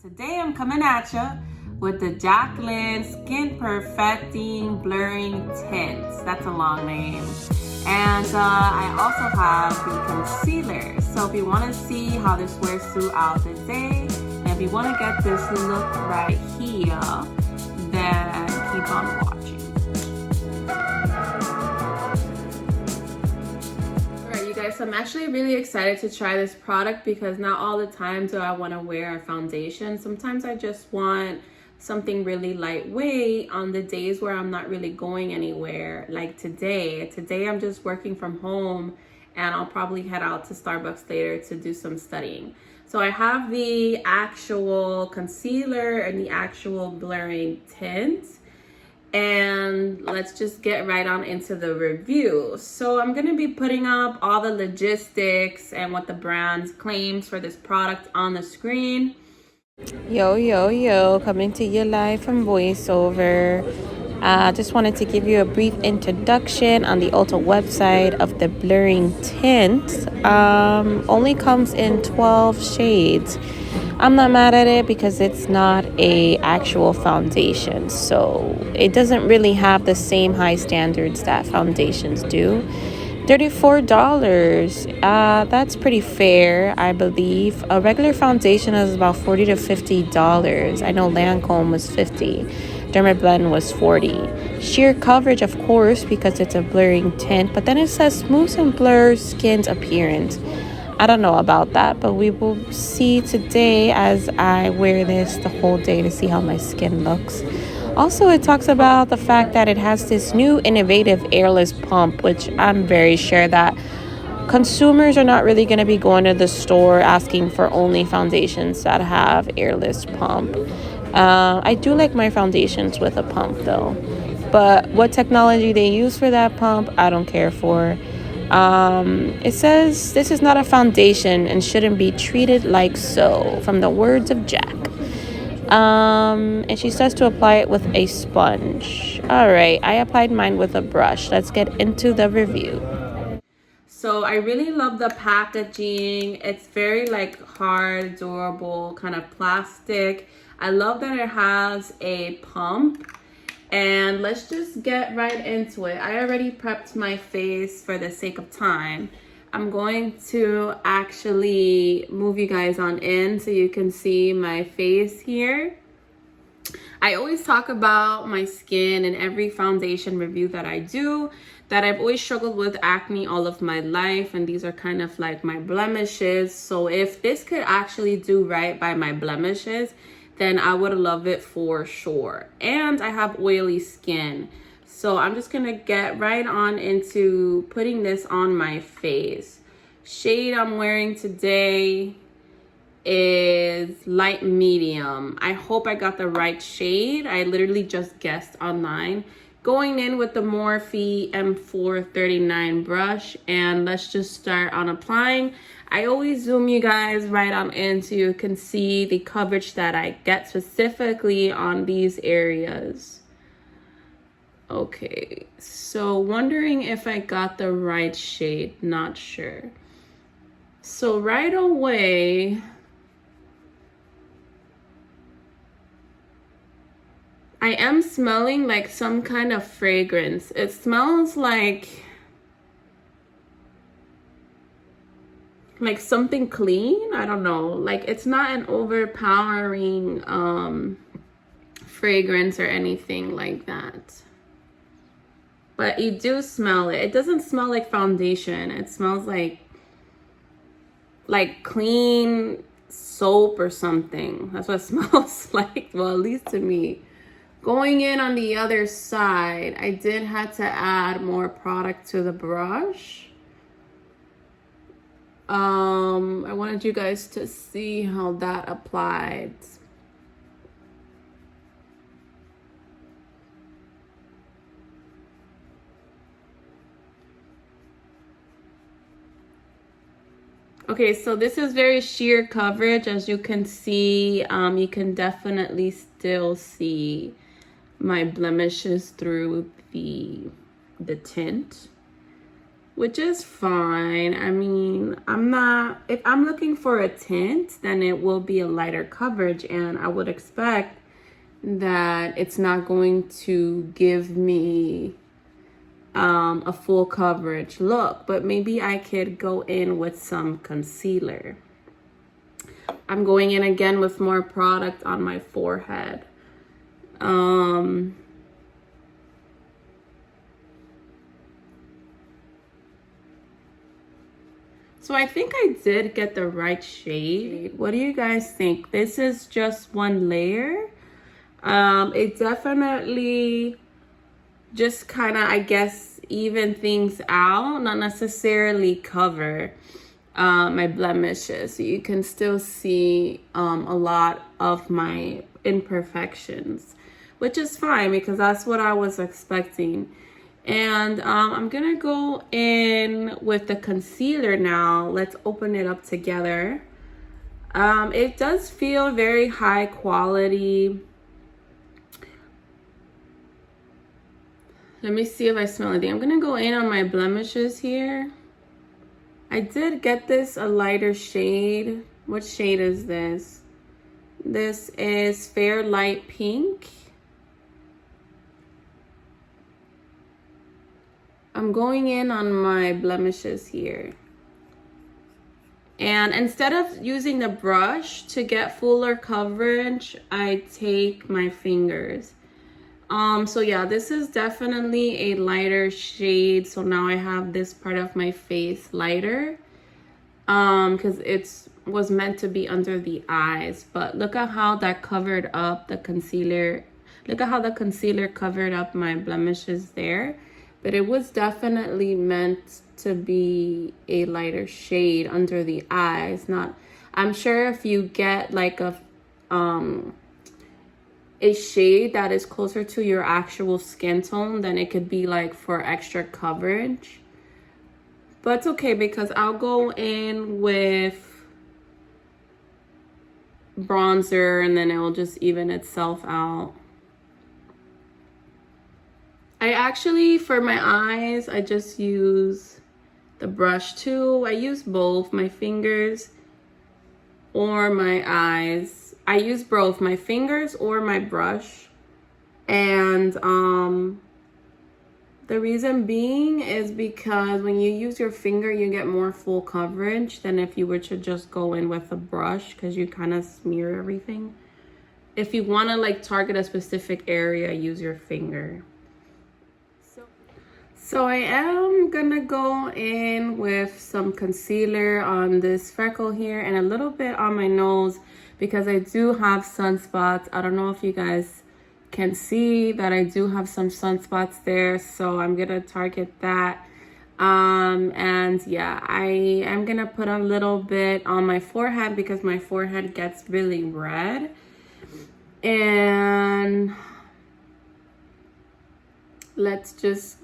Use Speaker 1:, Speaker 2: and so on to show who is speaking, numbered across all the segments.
Speaker 1: Today I'm coming at you with the Jaclyn Skin Perfecting Blurring Tints. That's a long name. And I also have the concealer. So if you want to see how this wears throughout the day, and if you want to get this look right here, then keep on watching. Alright, you guys, so I'm actually really excited to try this product because not all the time do I want to wear a foundation. Sometimes I just want something really lightweight on the days where I'm not really going anywhere, like today. Today I'm just working from home and I'll probably head out to Starbucks later to do some studying. So I have the actual concealer and the actual blurring tint, and let's just get right on into the review. So I'm going to be putting up all the logistics and what the brand claims for this product on the screen. Yo, coming to you live from voiceover. Just wanted to give you a brief introduction on the Ulta website of the blurring tint. Only comes in 12 shades. I'm not mad at it because it's not a actual foundation, so it doesn't really have the same high standards that foundations do. $34. That's pretty fair, I believe. A regular foundation is about $40 to $50. I know Lancome was $50. Dermablend was $40. Sheer coverage, of course, because it's a blurring tint, but then it says smooths and blurs skin's appearance. I don't know about that, but we will see today as I wear this the whole day to see how my skin looks. Also, it talks about the fact that it has this new innovative airless pump, which I'm very sure that consumers are not really going to be going to the store asking for only foundations that have airless pump. I do like my foundations with a pump though, but what technology they use for that pump, I don't care for. It says this is not a foundation and shouldn't be treated like so, from the words of Jack. And she says to apply it with a sponge. All right, I applied mine with a brush. Let's get into the review. So I really love the packaging. It's very like hard, durable, kind of plastic. I love that it has a pump. And let's just get right into it. I already prepped my face for the sake of time. I'm going to actually move you guys on in so you can see my face here. I always talk about my skin in every foundation review that I do, that I've always struggled with acne all of my life, and these are kind of like my blemishes. So if this could actually do right by my blemishes, then I would love it for sure. And I have oily skin. So I'm just gonna get right on into putting this on my face. Shade I'm wearing today is light medium. I hope I got the right shade. I literally just guessed online. Going in with the Morphe M439 brush, and let's just start on applying. I always zoom you guys right on in so you can see the coverage that I get specifically on these areas. Okay, so wondering if I got the right shade, not sure. So right away, I am smelling like some kind of fragrance. It smells like something clean. I don't know. Like it's not an overpowering fragrance or anything like that. But you do smell it. It doesn't smell like foundation. It smells like clean soap or something. That's what it smells like. Well, at least to me. Going in on the other side, I did have to add more product to the brush. I wanted you guys to see how that applied. Okay, so this is very sheer coverage. As you can see, you can definitely still see my blemishes through the tint. which is fine. I mean, if I'm looking for a tint, then it will be a lighter coverage, and I would expect that it's not going to give me a full coverage look, but maybe I could go in with some concealer. I'm going in again with more product on my forehead. So I think I did get the right shade. What do you guys think? This is just one layer. It definitely just kind of, I guess, even things out, not necessarily cover my blemishes. So you can still see a lot of my imperfections, which is fine because that's what I was expecting. And I'm gonna go in with the concealer now. Let's open it up together. It does feel very high quality. Let me see if I smell anything. I'm gonna go in on my blemishes here. I did get this a lighter shade. What shade is this? This is Fair Light Pink. I'm going in on my blemishes here. And instead of using the brush to get fuller coverage, I take my fingers. So yeah, this is definitely a lighter shade. So now I have this part of my face lighter. Because it was meant to be under the eyes. But look at how that covered up the concealer. Look at how the concealer covered up my blemishes there. But it was definitely meant to be a lighter shade under the eyes. Not, I'm sure if you get like a shade that is closer to your actual skin tone, then it could be like for extra coverage. But it's okay because I'll go in with bronzer and then it will just even itself out. I actually, for my eyes, I just use the brush too. I use both my fingers or my eyes. I use both my fingers or my brush. And the reason being is because when you use your finger, you get more full coverage than if you were to just go in with a brush because you kind of smear everything. If you want to like target a specific area, use your finger. So I am gonna go in with some concealer on this freckle here and a little bit on my nose because I do have sunspots. I don't know if you guys can see that I do have some sunspots there, so I'm gonna target that. And yeah, I am gonna put a little bit on my forehead because my forehead gets really red. And let's just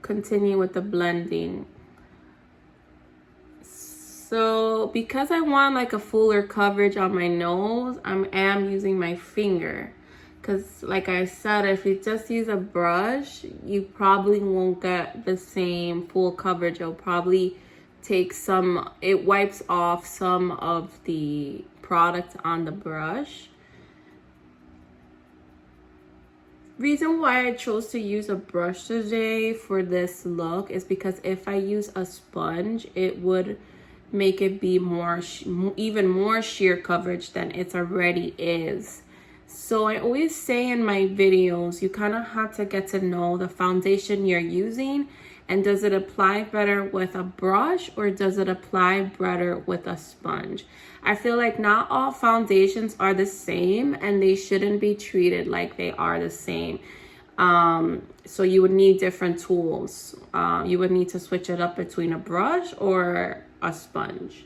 Speaker 1: continue with the blending. So because I want like a fuller coverage on my nose, I am using my finger. Because like I said, if you just use a brush, you probably won't get the same full coverage. It'll probably take some, it wipes off some of the product on the brush. Reason why I chose to use a brush today for this look is because if I use a sponge, it would make it be more, even more sheer coverage than it already is. So I always say in my videos, you kind of have to get to know the foundation you're using and does it apply better with a brush or does it apply better with a sponge? I feel like not all foundations are the same and they shouldn't be treated like they are the same. So you would need different tools. You would need to switch it up between a brush or a sponge.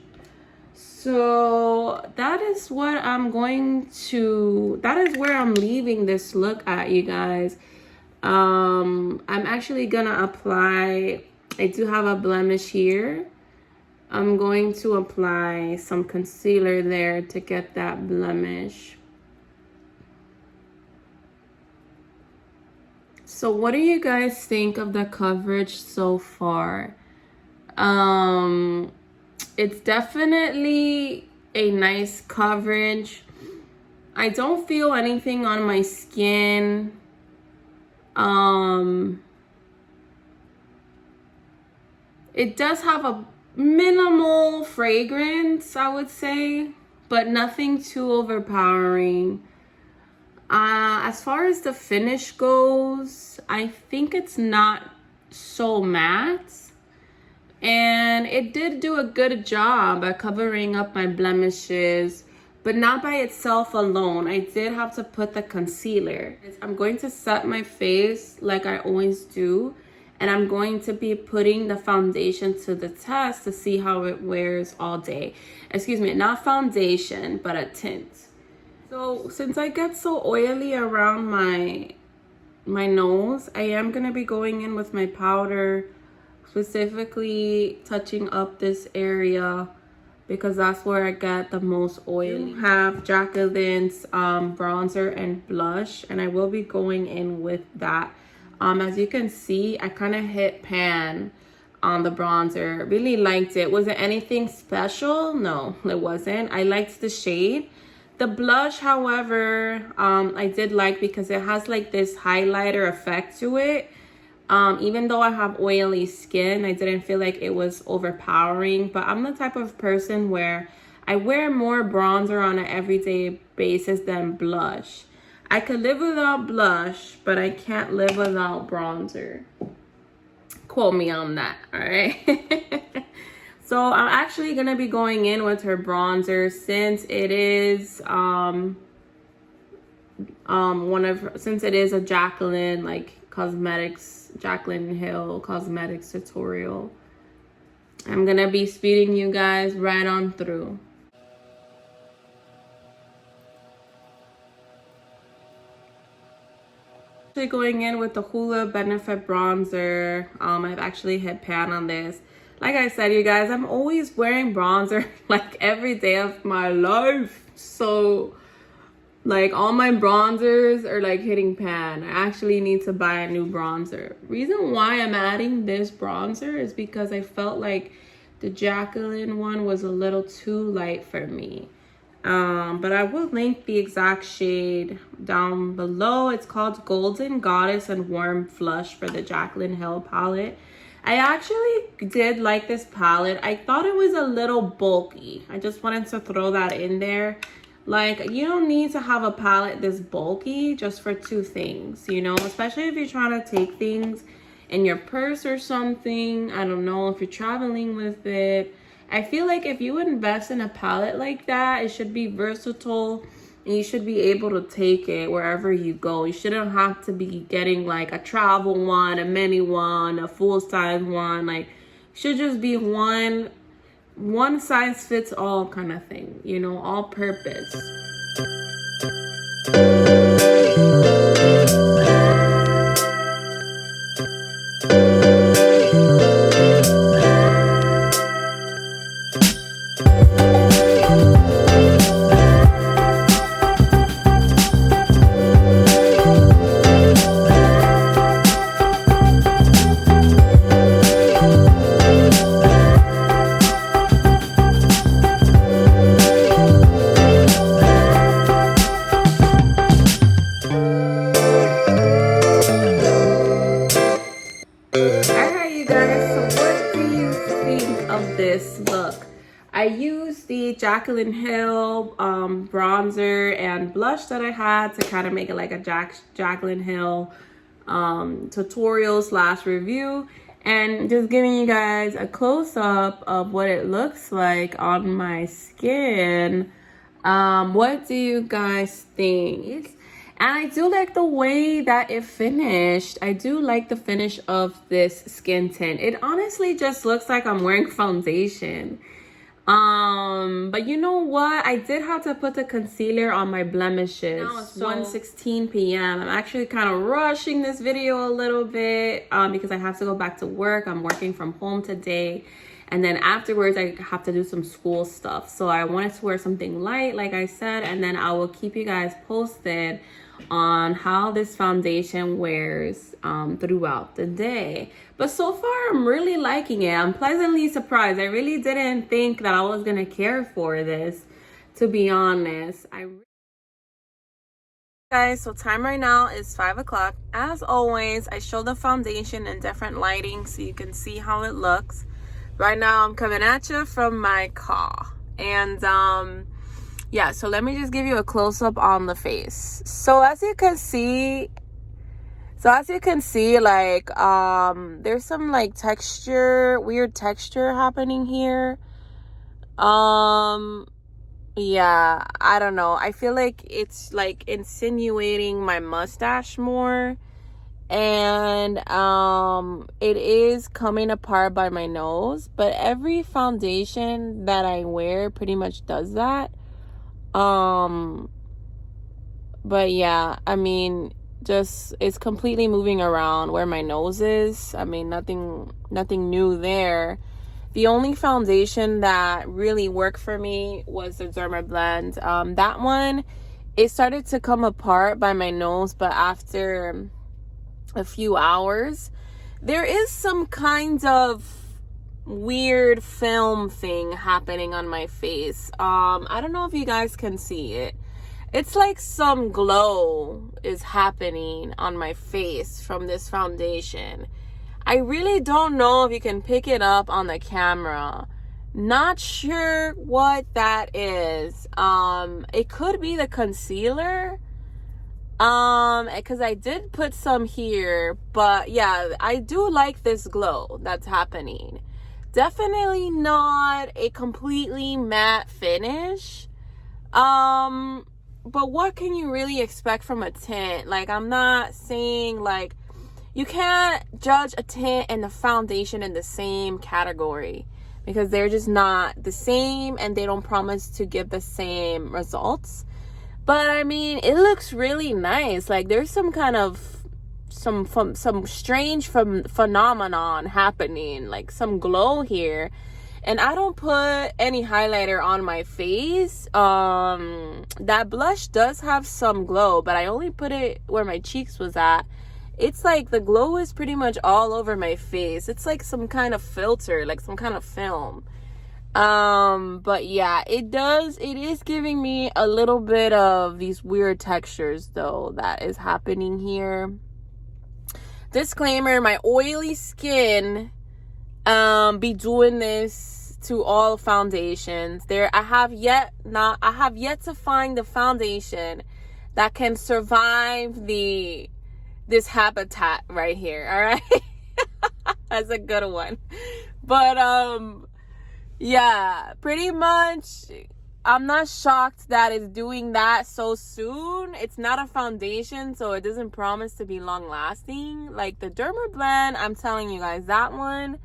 Speaker 1: So that is what I'm going to, that is where I'm leaving this look at, you guys. I'm actually gonna apply, I do have a blemish here. I'm going to apply some concealer there to get that blemish. So what do you guys think of the coverage so far? It's definitely a nice coverage. I don't feel anything on my skin. It does have a minimal fragrance, I would say, but nothing too overpowering. As far as the finish goes, I think it's not so matte. And it did do a good job at covering up my blemishes, but not by itself alone. I did have to put the concealer. I'm going to set my face like I always do, and I'm going to be putting the foundation to the test to see how it wears all day. Excuse me, not foundation, but a tint. So since I get so oily around my nose, I am going to be going in with my powder, specifically touching up this area because that's where I get the most oil. I have Jaclyn's bronzer and blush, and I will be going in with that. As you can see, I kind of hit pan on the bronzer. Really liked it. Was it anything special? No, it wasn't. I liked the shade. The blush, however, I did like because it has like this highlighter effect to it. Even though I have oily skin, I didn't feel like it was overpowering. But I'm the type of person where I wear more bronzer on an everyday basis than blush. I could live without blush, but I can't live without bronzer. Quote me on that, all right? So I'm actually gonna be going in with her bronzer since it is since it is a Jaclyn Jaclyn Hill Cosmetics tutorial. I'm gonna be speeding you guys right on through. Going in with the Hoola Benefit bronzer. I've actually hit pan on this. Like I said, you guys, I'm always wearing bronzer like every day of my life. So like all my bronzers are like hitting pan. I actually need to buy a new bronzer. Reason why I'm adding this bronzer is because I felt like the Jaclyn one was a little too light for me. But I will link the exact shade down below. It's called Golden Goddess and Warm Flush for the Jaclyn Hill palette. I actually did like this palette. I thought it was a little bulky. I just wanted to throw that in there. Like, you don't need to have a palette this bulky just for two things, you know, especially if you're trying to take things in your purse or something. I don't know, if you're traveling with it. I feel like if you invest in a palette like that, it should be versatile and you should be able to take it wherever you go. You shouldn't have to be getting like a travel one, a mini one, a full-size one. Like, it should just be one size fits all kind of thing, you know, all purpose. I used the Jaclyn Hill bronzer and blush that I had to kind of make it like a Jaclyn Hill tutorial / review, and just giving you guys a close-up of what it looks like on my skin. What do you guys think? And I do like the way that it finished. I do like the finish of this skin tint. It honestly just looks like I'm wearing foundation. But you know what? I did have to put the concealer on my blemishes. Now it's 1:16 p.m. I'm actually kind of rushing this video a little bit because I have to go back to work. I'm working from home today. And then afterwards, I have to do some school stuff. So I wanted to wear something light, like I said, and then I will keep you guys posted on how this foundation wears throughout the day. But so far, I'm really liking it. I'm pleasantly surprised. I really didn't think that I was gonna care for this, to be honest. Guys, so time right now is 5 o'clock. As always, I show the foundation in different lighting so you can see how it looks. Right now, I'm coming at you from my car. And yeah, so let me just give you a close-up on the face. So as you can see, like there's some like weird texture happening here. Yeah, I don't know. I feel like it's like insinuating my mustache more. And it is coming apart by my nose, but every foundation that I wear pretty much does that. But yeah, I mean, just it's completely moving around where my nose is. I mean, nothing new there. The only foundation that really worked for me was the Derma Blend. That one, it started to come apart by my nose, but after a few hours, there is some kind of weird film thing happening on my face. I don't know if you guys can see it. It's like some glow is happening on my face from this foundation. I really don't know if you can pick it up on the camera. Not sure what that is. It could be the concealer. Because I did put some here, but yeah, I do like this glow that's happening. Definitely not a completely matte finish. But what can you really expect from a tint? Like, I'm not saying, like, you can't judge a tint and the foundation in the same category because they're just not the same and they don't promise to give the same results. But I mean, it looks really nice. Like, there's some kind of some strange phenomenon happening, like some glow here. And I don't put any highlighter on my face. That blush does have some glow, but I only put it where my cheeks was at. It's like the glow is pretty much all over my face. It's like some kind of filter, like some kind of film. But yeah, it is giving me a little bit of these weird textures though that is happening here. Disclaimer, my oily skin be doing this to all foundations. I have yet to find the foundation that can survive this habitat right here. All right. That's a good one. But yeah, pretty much I'm not shocked that it's doing that so soon. It's not a foundation, so it doesn't promise to be long lasting. Like the Derma Blend, I'm telling you guys, that one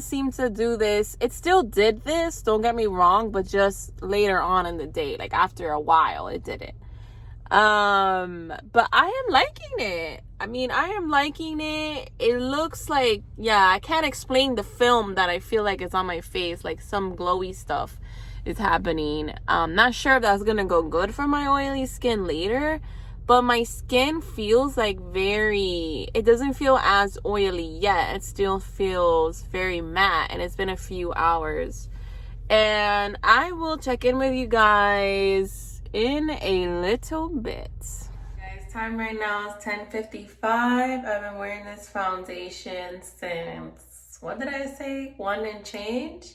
Speaker 1: seemed to do this. It still did this, don't get me wrong, but just later on in the day, like after a while it did it. But I am liking it. I mean, I am liking it. It looks like, yeah, I can't explain the film that I feel like is on my face. Like some glowy stuff is happening. Not sure if that's gonna go good for my oily skin later, but my skin feels like it doesn't feel as oily yet. It still feels very matte, and it's been a few hours. And I will check in with you guys in a little bit. Guys, time right now is 10:55. I've been wearing this foundation since, what did I say, 1 and change?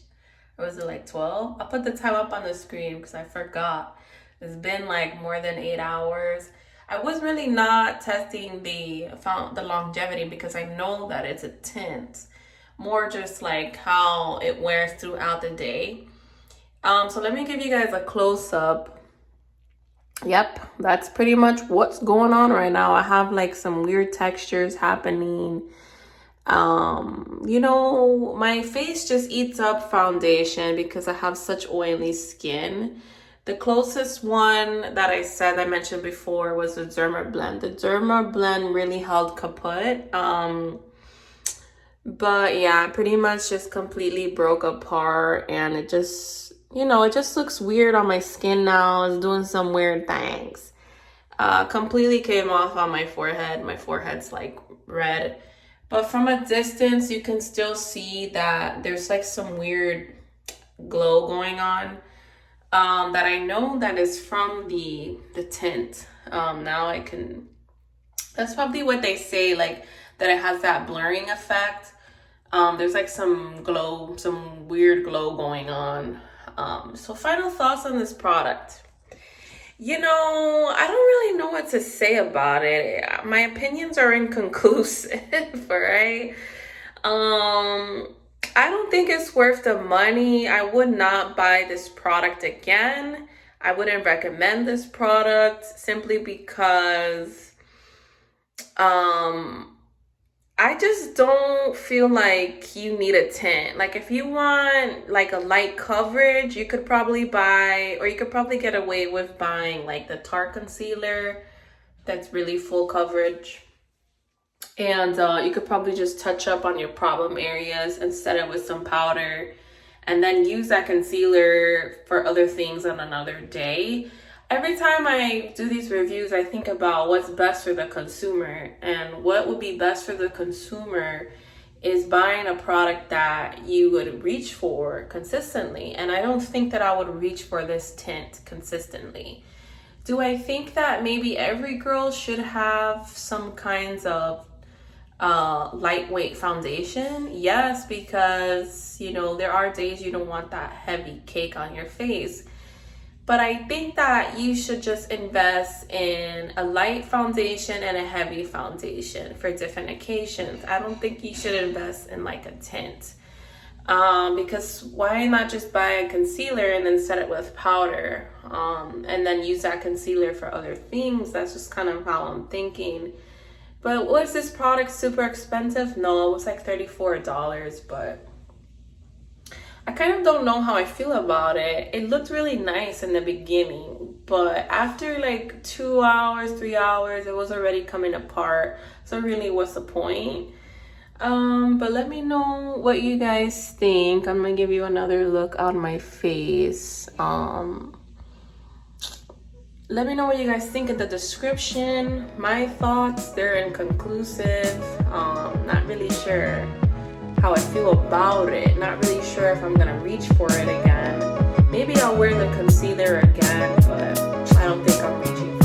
Speaker 1: Or was it like 12? I'll put the time up on the screen because I forgot. It's been like more than 8 hours. I was really not testing the longevity because I know that it's a tint, more just like how it wears throughout the day. So let me give you guys a close-up. Yep, that's pretty much what's going on right now. I have like some weird textures happening. You know, my face just eats up foundation because I have such oily skin. The closest one that I mentioned before was the Derma Blend. The Derma Blend really held kaput. But yeah, it pretty much just completely broke apart, and it just, you know, it just looks weird on my skin now. It's doing some weird things. Completely came off on my forehead. My forehead's like red. But from a distance, you can still see that there's like some weird glow going on. That I know that is from the tint. Now I can, that's probably what they say, like that it has that blurring effect. There's like some glow, some weird glow going on. So final thoughts on this product. You know, I don't really know what to say about it. My opinions are inconclusive, right? I don't think it's worth the money. I would not buy this product again. I wouldn't recommend this product simply because I just don't feel like you need a tint. Like if you want like a light coverage, you could probably buy, or you could probably get away with buying like the Tarte concealer that's really full coverage. And you could probably just touch up on your problem areas and set it with some powder, and then use that concealer for other things on another day. Every time I do these reviews, I think about what's best for the consumer, and what would be best for the consumer is buying a product that you would reach for consistently. And I don't think that I would reach for this tint consistently. Do I think that maybe every girl should have some kinds of lightweight foundation? Yes, because you know there are days you don't want that heavy cake on your face. But I think that you should just invest in a light foundation and a heavy foundation for different occasions. I don't think you should invest in like a tint. Because why not just buy a concealer and then set it with powder, and then use that concealer for other things? That's just kind of how I'm thinking. But was this product super expensive? No, it was like $34, but I kind of don't know how I feel about it. It looked really nice in the beginning, but after like 2 hours, 3 hours, it was already coming apart. So really, what's the point? But let me know what you guys think. I'm gonna give you another look on my face. Let me know what you guys think in the description. My thoughts, they're inconclusive. Not really sure how I feel about it. Not really sure if I'm gonna reach for it again. Maybe I'll wear the concealer again, but I don't think I'm reaching